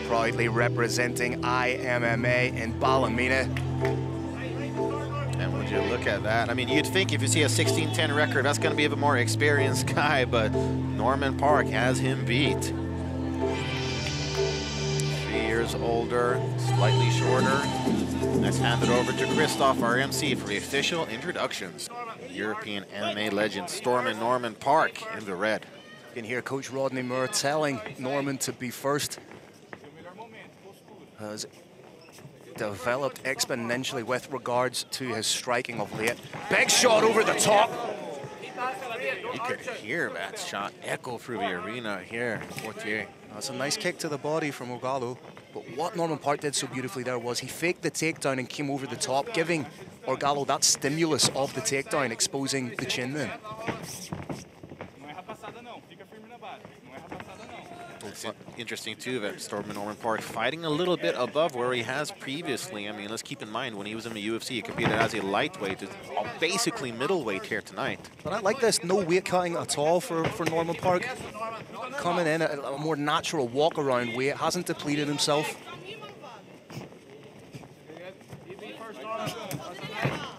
Proudly representing IMMA in Ballymena. And would you look at that? I mean, you'd think if you see a 16-10 record, that's going to be a more experienced guy, but Norman Parke has him beat. 3 years older, slightly shorter. Let's hand it over to Christoph, our MC, for the official introductions. European MMA legend, Norman Parke in the red. You can hear Coach Rodney Moore telling Norman to be first. Has developed exponentially with regards to his striking of late. Big shot over the top. You could hear that shot echo through the arena here in Poitiers. That's a nice kick to the body from ORGULHO. But what Norman Parke did so beautifully there was he faked the takedown and came over the top, giving ORGULHO that stimulus of the takedown, exposing the chin then. It's interesting too that Norman Parke fighting a little bit above where he has previously. I mean, let's keep in mind when he was in the UFC, he competed as a lightweight, basically middleweight here tonight. But I like this, no weight cutting at all for Norman Parke. Coming in at a more natural walk around weight, hasn't depleted himself.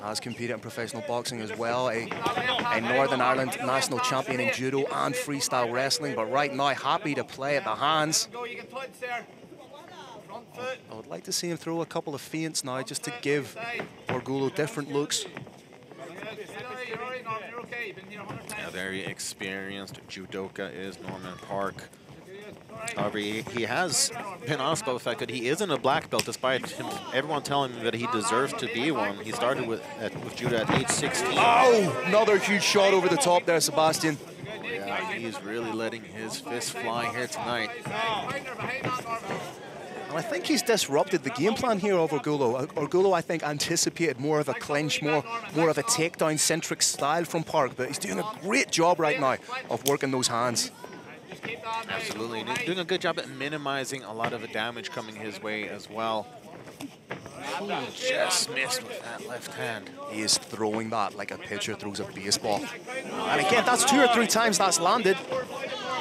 Has competed in professional boxing as well, a Northern Ireland national champion in judo and freestyle wrestling, but right now happy to play at the hands. I would like to see him throw a couple of feints now just to give ORGULHO different looks. A very experienced judoka is Norman Parke. However, he has been honest about the fact that he isn't a black belt, despite everyone telling him that he deserves to be one. He started with judo at age 16. Oh, another huge shot over the top there, Sebastian. Yeah, he's really letting his fist fly here tonight. And I think he's disrupted the game plan here of ORGULHO. ORGULHO, I think, anticipated more of a clinch, more of a takedown-centric style from Parke, but he's doing a great job right now of working those hands. Absolutely, and he's doing a good job at minimizing a lot of the damage coming his way as well. Just missed with that left hand. He is throwing that like a pitcher throws a baseball. And again, that's 2 or 3 times that's landed.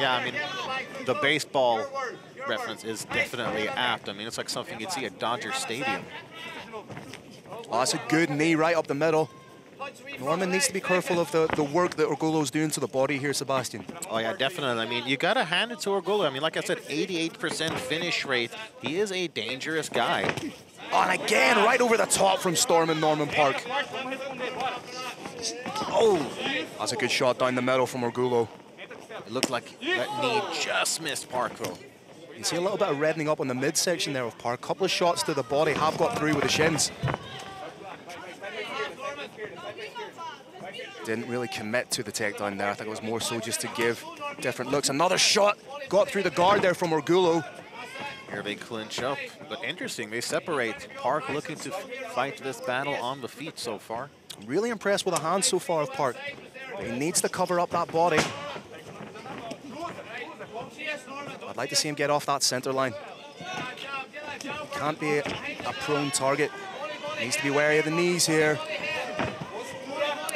Yeah, I mean, the baseball reference is definitely apt. I mean, it's like something you'd see at Dodger Stadium. Oh, that's a good knee right up the middle. Norman needs to be careful of the work that ORGULHO's doing to the body here, Sebastian. Oh, yeah, definitely. I mean, you got to hand it to ORGULHO. I mean, like I said, 88% finish rate. He is a dangerous guy. Oh, and again, right over the top from Norman Parke. Oh, that's a good shot down the middle from ORGULHO. It looked like that knee just missed Parke, though. You see a little bit of reddening up on the midsection there of Parke. A couple of shots to the body have got through with the shins. Didn't really commit to the takedown there. I think it was more so just to give different looks. Another shot got through the guard there from ORGULHO. Here they clinch up, but interesting, they separate. Parke looking to fight this battle on the feet so far. Really impressed with the hands so far of Parke. But he needs to cover up that body. I'd like to see him get off that center line. He can't be a prone target. He needs to be wary of the knees here.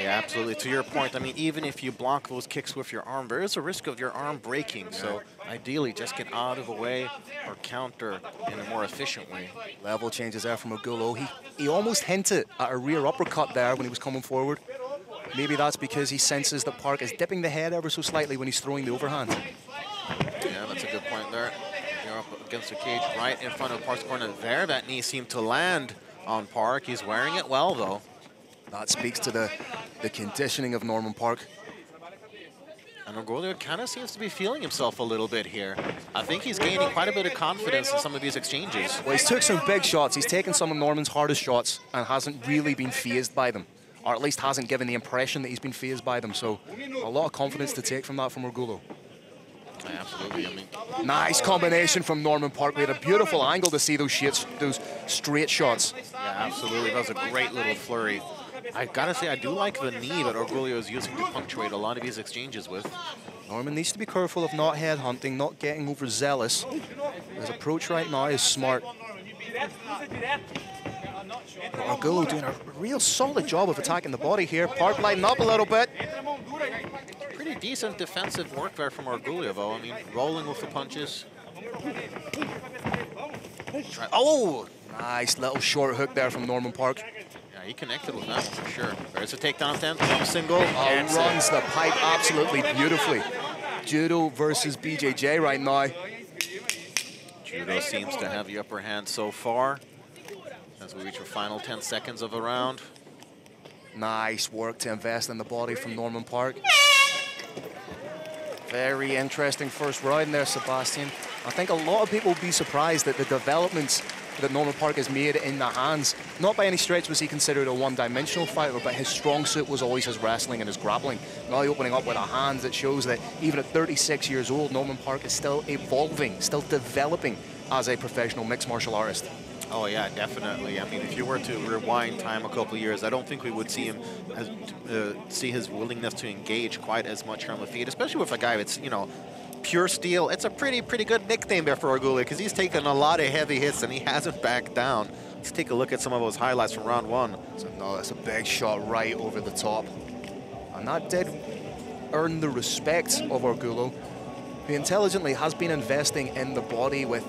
Yeah, absolutely. To your point, I mean, even if you block those kicks with your arm, there is a risk of your arm breaking. So ideally, just get out of the way or counter in a more efficient way. Level changes there from ORGULHO. He almost hinted at a rear uppercut there when he was coming forward. Maybe that's because he senses that Parke is dipping the head ever so slightly when he's throwing the overhand. Yeah, that's a good point there. You're up against the cage right in front of Parke's corner there. That knee seemed to land on Parke. He's wearing it well, though. That speaks to the conditioning of Norman Parke. And ORGULHO kind of seems to be feeling himself a little bit here. I think he's gaining quite a bit of confidence in some of these exchanges. Well, he's took some big shots. He's taken some of Norman's hardest shots and hasn't really been fazed by them. Or at least hasn't given the impression that he's been fazed by them. So a lot of confidence to take from that from ORGULHO. Yeah, absolutely. I mean, nice combination from Norman Parke. We had a beautiful angle to see those straight shots. Yeah, absolutely. That was a great little flurry. I gotta say, I do like the knee that ORGULHO is using to punctuate a lot of these exchanges with. Norman needs to be careful of not headhunting, not getting overzealous. His approach right now is smart. ORGULHO doing a real solid job of attacking the body here. Parke lighting up a little bit. Pretty decent defensive work there from ORGULHO, though. I mean, rolling with the punches. Oh! Nice little short hook there from Norman Parke. Yeah, he connected with that one for sure. There's a takedown attempt, single. Runs the pipe absolutely beautifully. Judo versus BJJ right now. Judo seems to have the upper hand so far as we reach our final 10 seconds of a round. Nice work to invest in the body from Norman Parke. Very interesting first round there, Sebastian. I think a lot of people will be surprised at the developments that Norman Parke has made in the hands. Not by any stretch was he considered a one-dimensional fighter, but his strong suit was always his wrestling and his grappling. Now opening up with a hands, it shows that even at 36 years old, Norman Parke is still evolving, still developing as a professional mixed martial artist. Oh yeah, definitely. I mean, if you were to rewind time a couple of years, I don't think we would see him see his willingness to engage quite as much on the feet, especially with a guy that's, you know, pure steel. It's a pretty good nickname there for Orgulho because he's taken a lot of heavy hits and he hasn't backed down. Let's take a look at some of those highlights from round one. So no, that's a big shot right over the top. And that did earn the respect of Orgulho, who intelligently has been investing in the body with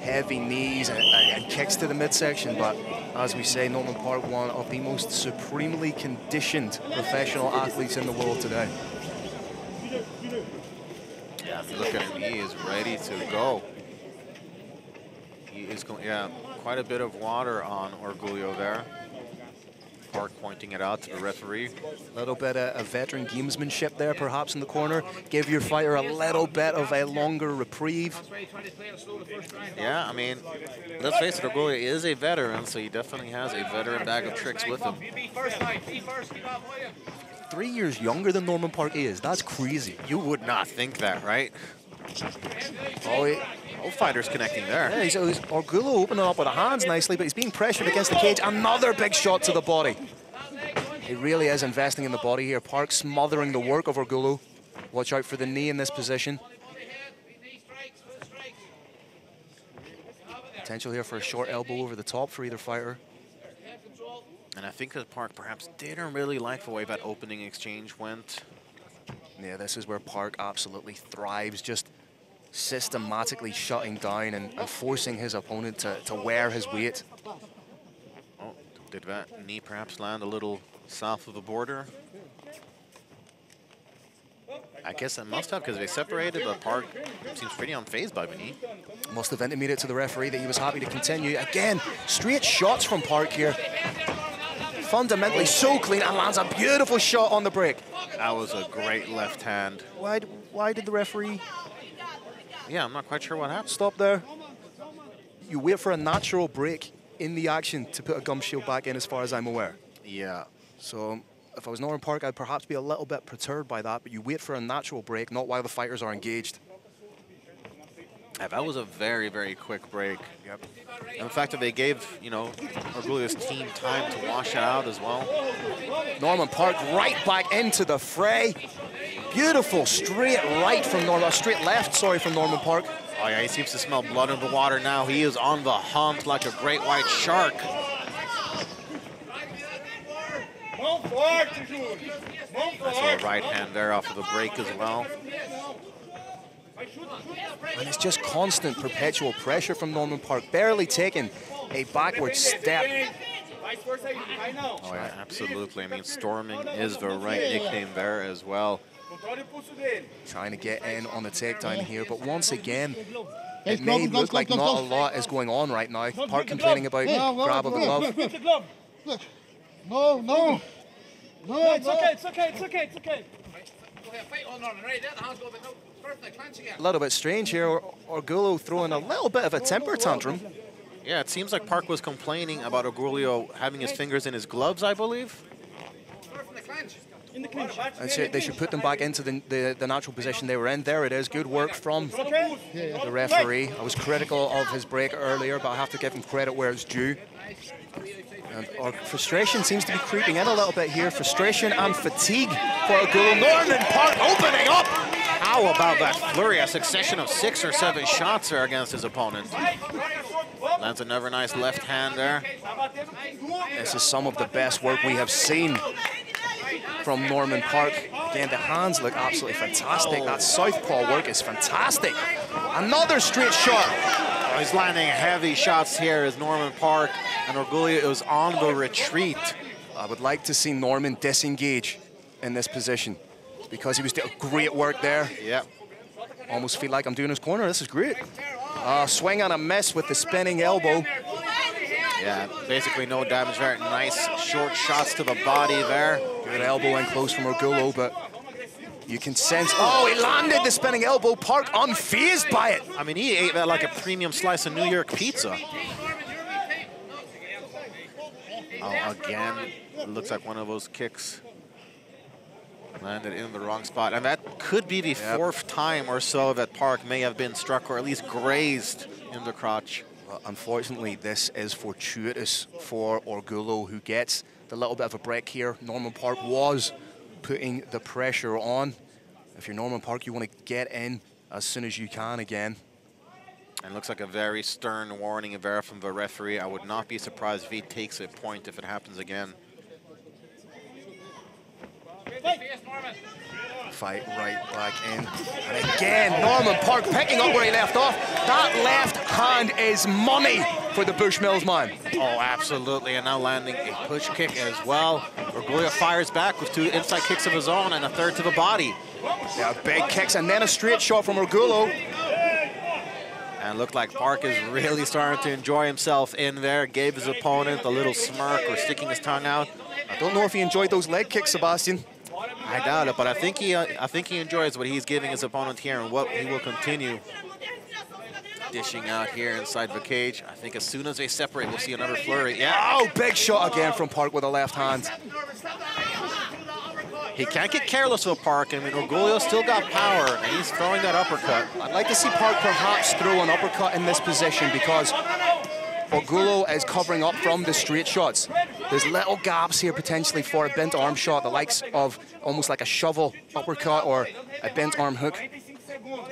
heavy knees and kicks to the midsection, but as we say, Norman Parke, one of the most supremely conditioned professional athletes in the world today. Yeah, if you look at him, he is ready to go. He is going, yeah, quite a bit of water on Orgulho there. Parke pointing it out to the referee. A little bit of a veteran gamesmanship there, perhaps in the corner. Give your fighter a little bit of a longer reprieve. Yeah, I mean, let's face it, Orgulho is a veteran, so he definitely has a veteran bag of tricks with him. 3 years younger than Norman Parke is. That's crazy. You would not think that, right? No fighters connecting there. Yeah, he's Orgulho opening up with the hands nicely, but he's being pressured against the cage. Another big shot to the body. He really is investing in the body here. Parke smothering the work of Orgulho. Watch out for the knee in this position. Potential here for a short elbow over the top for either fighter. And I think that Parke perhaps didn't really like the way that opening exchange went. Yeah, this is where Parke absolutely thrives, just systematically shutting down and forcing his opponent to wear his weight. Oh, did that knee perhaps land a little south of the border? I guess it must have, because they separated, but Parke seems pretty unfazed by the knee. Must have intimated to the referee that he was happy to continue. Again, straight shots from Parke here. Fundamentally so clean, and lands a beautiful shot on the break. That was a great left hand. Why did the referee? Yeah, I'm not quite sure what happened. Stop there. You wait for a natural break in the action to put a gum shield back in, as far as I'm aware. Yeah. So if I was Norman Parke, I'd perhaps be a little bit perturbed by that, but you wait for a natural break, not while the fighters are engaged. Yeah, that was a very quick break. Yep. And the fact that they gave, you know, Orgulho's team time to wash it out as well. Norman Parke right back into the fray. Beautiful straight right from Norman, straight left, sorry, from Norman Parke. Oh yeah, he seems to smell blood in the water now. He is on the hunt like a great white shark. That's a right hand there off of the break as well. And it's just constant, perpetual pressure from Norman Parke, barely taking a backward step. Oh yeah, absolutely. I mean, storming is the right nickname there as well. Trying to get in on the takedown here, but once again, it may look like not a lot is going on right now. Parke complaining about grab of the glove. No. It's okay. A little bit strange here. Orgulho throwing a little bit of a temper tantrum. Yeah, it seems like Parke was complaining about Orgulho having his fingers in his gloves, I believe. They should put them back into the natural position they were in. There it is. Good work from the referee. I was critical of his break earlier, but I have to give him credit where it's due. And our frustration seems to be creeping in a little bit here. Frustration and fatigue for Orgulho. Norman Parke opening up. How about that flurry? A succession of 6 or 7 shots there against his opponent. Lands another nice left hand there. This is some of the best work we have seen from Norman Parke. Again, the hands look absolutely fantastic. That southpaw work is fantastic. Another straight shot. He's landing heavy shots here as Norman Parke, and Orgulho is on the retreat. I would like to see Norman disengage in this position because he was doing great work there. Yep. Almost feel like I'm doing his corner. This is great. Swing and a miss with the spinning elbow. Yeah, basically no damage there. Nice short shots to the body there. Good elbow in close from Orgulho, but you can sense, oh, he landed the spinning elbow. Parke unfazed by it. I mean, he ate that like a premium slice of New York pizza. Oh, again, it looks like one of those kicks landed in the wrong spot. And that could be the fourth time or so that Parke may have been struck or at least grazed in the crotch. Well, unfortunately, this is fortuitous for Orgulho, who gets the little bit of a break here. Norman Parke was putting the pressure on. If you're Norman Parke, you want to get in as soon as you can again. And looks like a very stern warning there from the referee. I would not be surprised if he takes a point if it happens again. Fight right back in. And again, Norman Parke picking up where he left off. That left hand is money for the Bushmills man. Oh, absolutely. And now landing a push kick as well. Orgulho fires back with 2 inside kicks of his own and a third to the body. Yeah, big kicks and then a straight shot from Orgulho. And looked like Parke is really starting to enjoy himself in there. Gave his opponent a little smirk or sticking his tongue out. I don't know if he enjoyed those leg kicks, Sebastian. I doubt it, but I think he enjoys what he's giving his opponent here and what he will continue dishing out here inside the cage. I think as soon as they separate, we'll see another flurry. Yeah. Oh, big shot again from Parke with a left hand. He can't get careless with Parke. I mean, Orgulho still got power, and he's throwing that uppercut. I'd like to see Parke perhaps throw an uppercut in this position because Orgulho is covering up from the straight shots. There's little gaps here potentially for a bent arm shot, the likes of almost like a shovel uppercut or a bent arm hook.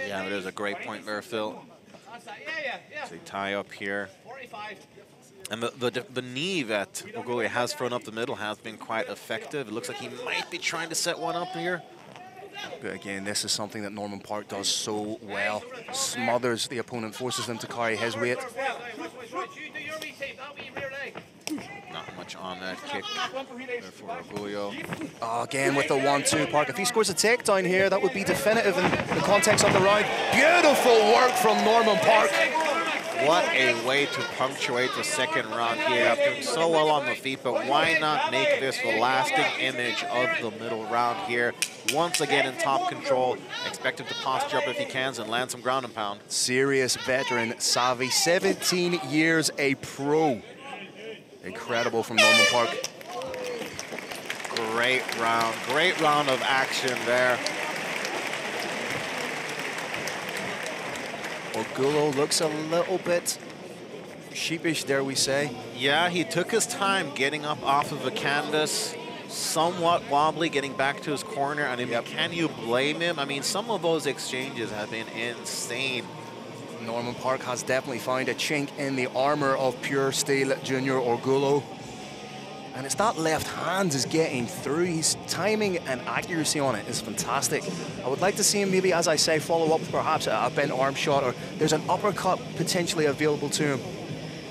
Yeah, it is a great point there, Phil. So they tie up here. And the knee that Orgulho has thrown up the middle has been quite effective. It looks like he might be trying to set one up here. But again, this is something that Norman Parke does so well. Smothers the opponent, forces them to carry his weight. Not much on that kick there for Orgulho. Oh, again with the 1-2, Parke. If he scores a takedown here, that would be definitive in the context of the round. Beautiful work from Norman Parke. What a way to punctuate the second round here. After doing so well on the feet, but why not make this the lasting image of the middle round here? Once again in top control. Expect him to posture up if he can and land some ground and pound. Serious veteran savvy, 17 years a pro. Incredible from Norman Parke. Great round of action there. Orgulho looks a little bit sheepish, dare we say. Yeah, he took his time getting up off of the canvas, somewhat wobbly, getting back to his corner. And I mean, can you blame him? I mean, some of those exchanges have been insane. Norman Parke has definitely found a chink in the armor of pure steel Junior Orgulho. And it's that left hand is getting through. His timing and accuracy on it is fantastic. I would like to see him maybe, as I say, follow up with perhaps a bent arm shot, or there's an uppercut potentially available to him.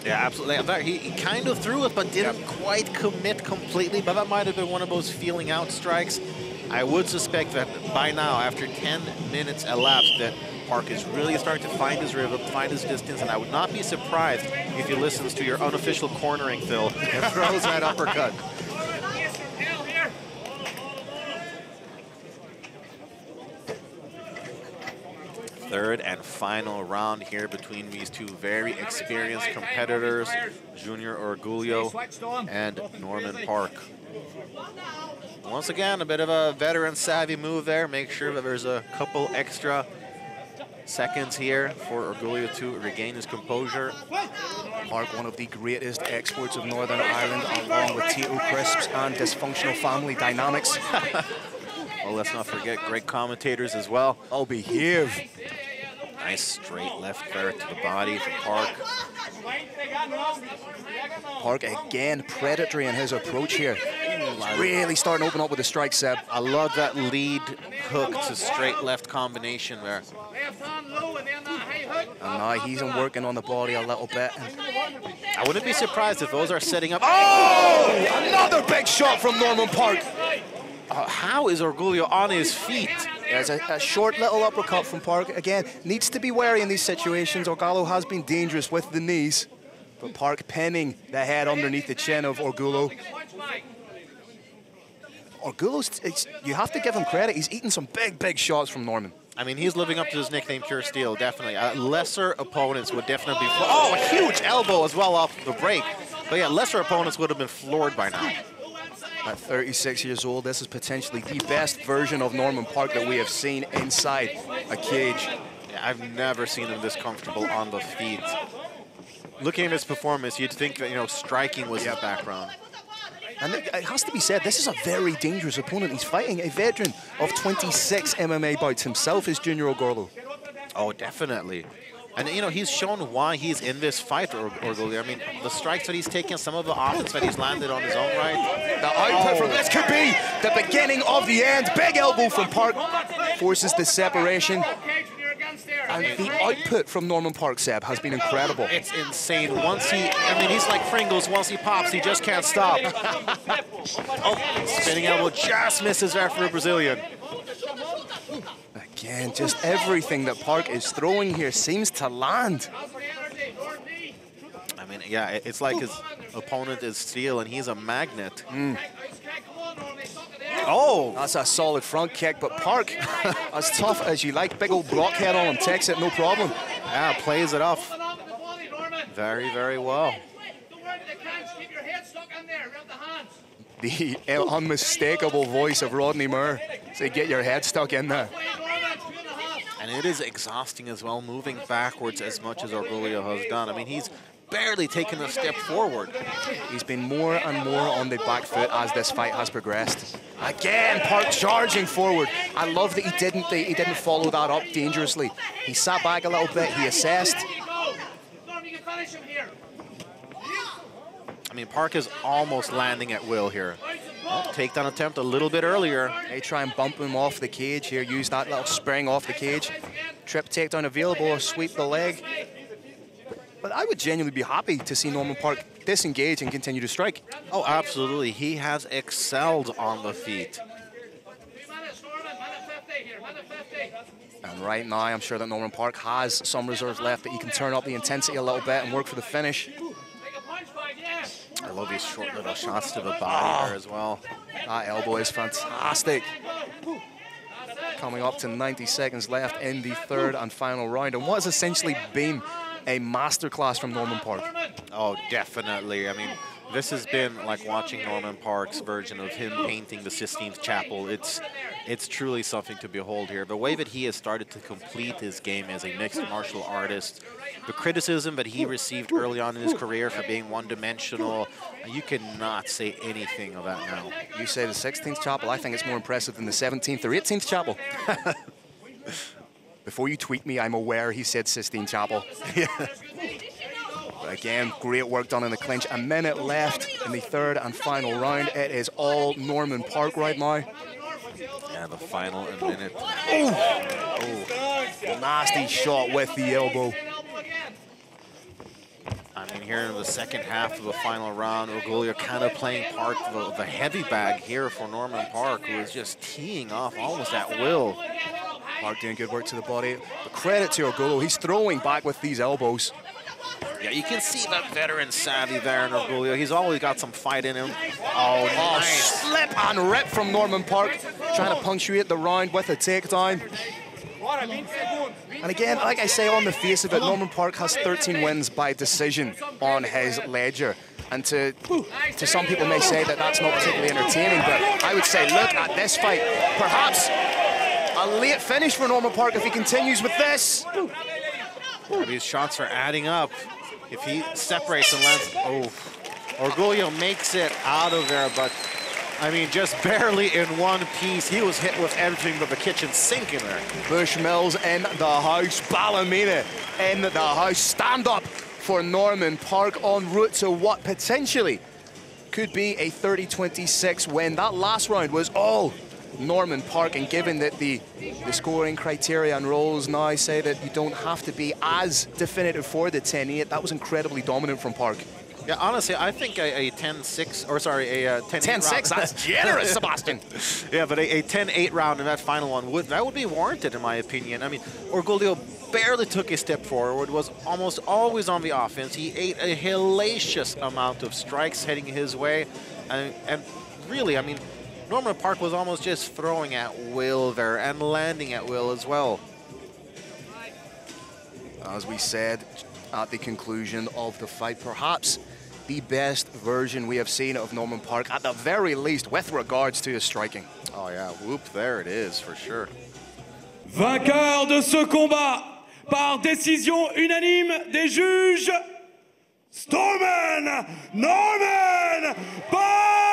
Yeah, absolutely. He kind of threw it, but didn't quite commit completely. But that might have been one of those feeling out strikes. I would suspect that by now, after 10 minutes elapsed, that Parke is really starting to find his rhythm, find his distance, and I would not be surprised if he listens to your unofficial cornering, Phil, and throws that uppercut. Third and final round here between these two very experienced competitors, Junior Orgulho and Norman Parke. Once again, a bit of a veteran savvy move there. Make sure that there's a couple extra seconds here for Orgulho to regain his composure. Parke, one of the greatest exports of Northern Ireland, along with Tito Crisps and dysfunctional family dynamics. Well, let's not forget great commentators as well. Oh, behave. Nice straight left there to the body for Parke. Parke again predatory in his approach here. Really starting to open up with the strike, Seb. I love that lead hook to straight left combination there. And now he's working on the body a little bit. I wouldn't be surprised if those are setting up. Oh! Another big shot from Norman Parke. How is Orgulho on his feet? There's a short little uppercut from Parke. Again, needs to be wary in these situations. Orgulho has been dangerous with the knees, but Parke pinning the head underneath the chin of Orgulho. Orgulho's, you have to give him credit. He's eating some big shots from Norman. I mean, he's living up to his nickname, Pure Steel, definitely. Lesser opponents would definitely be... Oh, a huge elbow as well off the break. But yeah, lesser opponents would have been floored by now. At 36 years old, this is potentially the best version of Norman Parke that we have seen inside a cage. Yeah, I've never seen him this comfortable on the feet. Looking at his performance, you'd think that, you know, striking was his background. And it has to be said, this is a very dangerous opponent. He's fighting a veteran of 26 MMA bouts himself, is Junior Orgulho. Oh, definitely. And, you know, he's shown why he's in this fight, Orgulho. I mean, the strikes that he's taken, some of the offense that he's landed on his own right. The output from this could be the beginning of the end. Big elbow from Parke forces the separation. And the output from Norman Parke, Seb, has been incredible. It's insane. Once he, I mean, he's like Pringles. Once he pops, he just can't stop. Oh, spinning elbow just misses there for a Brazilian. Again, just everything that Parke is throwing here seems to land. I mean, yeah, it's like his opponent is steel and he's a magnet. Oh! That's a solid front kick, but Parke, as tough as you like, big old blockhead on him, takes it, no problem. Yeah, plays it off very well. The unmistakable voice of Rodney Moore. Say, get your head stuck in there. And it is exhausting as well, moving backwards as much as Orgulho has done. I mean, he's barely taken a step forward. He's been more and more on the back foot as this fight has progressed. Again, Parke charging forward. I love that he didn't follow that up dangerously. He sat back a little bit, he assessed. I mean, Parke is almost landing at will here. Well, takedown attempt a little bit earlier. They try and bump him off the cage here, use that little spring off the cage. Trip takedown available, or sweep the leg. But I would genuinely be happy to see Norman Parke disengage and continue to strike. Oh, absolutely. He has excelled on the feet. And right now, I'm sure that Norman Parke has some reserves left, that he can turn up the intensity a little bit and work for the finish. I love these short little shots to the body there as well. That elbow is fantastic. Coming up to 90 seconds left in the third and final round, and what has essentially been a masterclass from Norman Parke. Oh, definitely. I mean, this has been like watching Norman Parke's version of him painting the Sistine Chapel. It's truly something to behold here. The way that he has started to complete his game as a mixed martial artist, the criticism that he received early on in his career for being one-dimensional, you cannot say anything of that now. You say the 16th chapel, I think it's more impressive than the 17th or 18th chapel. Before you tweet me, I'm aware he said Sistine Chapel. But again, great work done in the clinch. A minute left in the third and final round. It is all Norman Parke right now. Yeah, the final minute. Oh, nasty shot with the elbow. I mean, here in the second half of the final round, Orgulho kind of playing part of the heavy bag here for Norman Parke, who is just teeing off almost at will. Parke doing good work to the body. But credit to Orgulho, he's throwing back with these elbows. Yeah, you can see that veteran savvy there in Orgulho. He's always got some fight in him. Oh, nice. Slip and rip from Norman Parke, trying to punctuate the round with a takedown. And again, like I say, on the face of it, Norman Parke has 13 wins by decision on his ledger. And to some people may say that that's not particularly entertaining, but I would say, look at this fight. Perhaps a late finish for Norman Parke if he continues with this. These shots are adding up. If he separates and lands, oh, Orgulho makes it out of there, but I mean, just barely in one piece. He was hit with everything but the kitchen sink in there. Bushmills in the house, Ballymena in the house. Stand up for Norman Parke en route to what potentially could be a 30-26 win. That last round was all Norman Parke, and given that the scoring criteria and rules now say that you don't have to be as definitive for the 10-8, that was incredibly dominant from Parke. Yeah, honestly, I think a 10-6, or sorry, a 10-8 round. 10-6, that's generous, Sebastian. Yeah, but a 10-8 round in that final one, would be warranted, in my opinion. I mean, Orgulho barely took a step forward, was almost always on the offense. He ate a hellacious amount of strikes heading his way. And really, I mean, Norman Parke was almost just throwing at will there and landing at will as well. As we said at the conclusion of the fight, perhaps the best version we have seen of Norman Parke, at the very least, with regards to his striking. Oh yeah, whoop, there it is, for sure. Vainqueur de ce combat, par décision unanime des juges, Norman Parke!